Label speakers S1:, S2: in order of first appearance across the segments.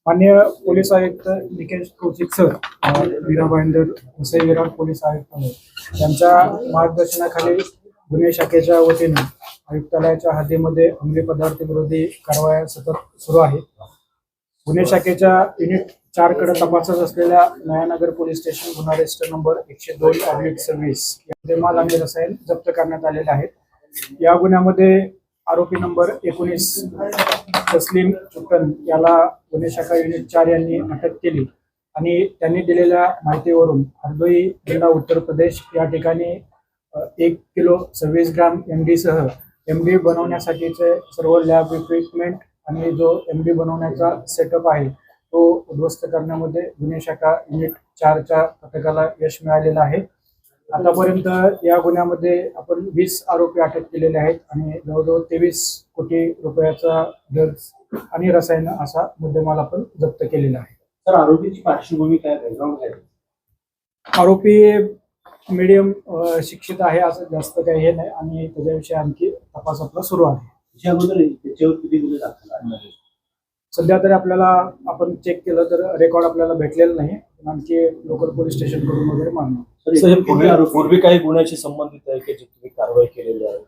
S1: माननीय पोलीस आयुक्त निकेश कौशिक सर, वीरा भाईंदर वसई विरार पोलीस आयुक्त यांच्या मार्गदर्शनाखाली गुन्हे शाखेच्या वतीने आयुक्तालयाच्या हद्दीमध्ये अंमली पदार्थ विरोधी कारवाया सतत सुरू आहे. गुन्हे शाखेच्या युनिट 4 कडे तपासत असलेल्या नयानगर पोलीस स्टेशन गुन्हा रजिस्टर नंबर 102/26 यामध्ये माल आणि रसायन जप्त करण्यात आलेले आहेत. या गुन्ह्यामध्ये आरोपी नंबर 19 तस्लीम चुकन याला गुन्हे शाखा युनिट 4 यांनी अटक केली आणि त्यांनी दिलेल्या माहितीवरून हरदोई जिल्हा उत्तर प्रदेश या ठिकाणी 1 किलो 26 ग्राम MD सह MD बनवण्यासाठीचे सर्व लॅब इक्विपमेंट आणि जो MD बनवण्याचा सेटअप आहे तो उद्ध्वस्त करण्यामध्ये गुन्हे शाखा युनिट 4च्या पथकाला यश मिळालेलं आहे. आतापर्यंत या गुन्ह्यामध्ये आपण 20 आरोपी अटक केलेले आहेत आणि जवळजवळ 23 कोटी रुपयाचा ड्रग्ज आणि रसायन असा मुद्देमाल आपण जप्त केलेला आहे.
S2: सर, आरोपीची पार्श्वभूमी काय, बॅकग्राऊंड काय?
S1: आरोपी मीडियम शिक्षित आहे, असं जास्त काही हे नाही आणि त्याच्याविषयी आणखी तपास आपला सुरू आहे.
S2: त्याच्या अगोदर त्याच्यावर किती गुन्हे दाखल आहेत?
S1: सध्या तरी आपल्याला आपण चेक केलं तर रेकॉर्ड आपल्याला भेटलेलं नाही, आणखी लोकल पोलीस स्टेशन कडून वगैरे मागणं.
S3: पूर्वी काही गुन्ह्याशी संबंधित आहे की जी तुम्ही कारवाई केलेली आहे?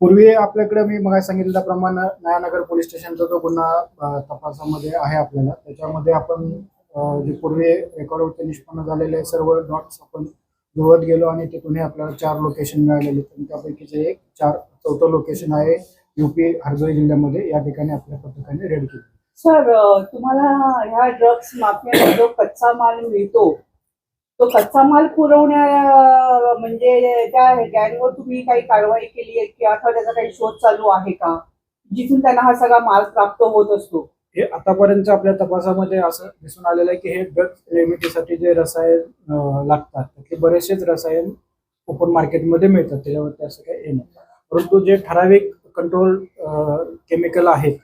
S1: पूर्वी आपल्याकडे मी मग सांगितल्याप्रमाणे नयानगर पोलीस स्टेशनचा जो गुन्हा तपासामध्ये आहे आपल्याला, त्याच्यामध्ये आपण जे पूर्वी रेकॉर्डवरती निष्पन्न झालेले सर्व डॉट्स आपण जुळवत गेलो आणि तिथूनही आपल्याला 4 लोकेशन मिळालेले. त्यापैकीचे एक 4 लोकेशन आहे UP हरदोई जिल्ह्यामध्ये. या ठिकाणी आपल्या पथकाने रेड केली.
S4: सर, तुम्हाला ह्या ड्रग्स माफियाला जो कच्चा माल मिळतो तो कच्चा माल पुरवण्या म्हणजे त्या गँगवर तुम्ही काही कारवाई केली आहे की अथवा त्याचा काही शोध चालू आहे का, जिथून त्यांना हा सगळा माल प्राप्त होत असतो?
S1: हे आतापर्यंत आपल्या तपासामध्ये असं दिसून आलेलं आहे की हे ड्रग्ज निर्मितीसाठी जे रसायन लागतात त्यातले बरेचसेच रसायन ओपन मार्केटमध्ये मिळतात, त्याच्यावरती असं काही हे नाही. परंतु जे ठराविक कंट्रोल केमिकल आहेत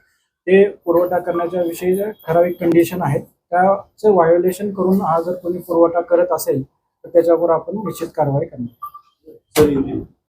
S1: ते पुरवठा करण्याच्या विषयी ठराविक कंडिशन आहेत, त्याचं व्हायोलेशन करून हा जर कोणी पुरवठा करत असेल तर त्याच्यावर आपण निश्चित कारवाई करणार.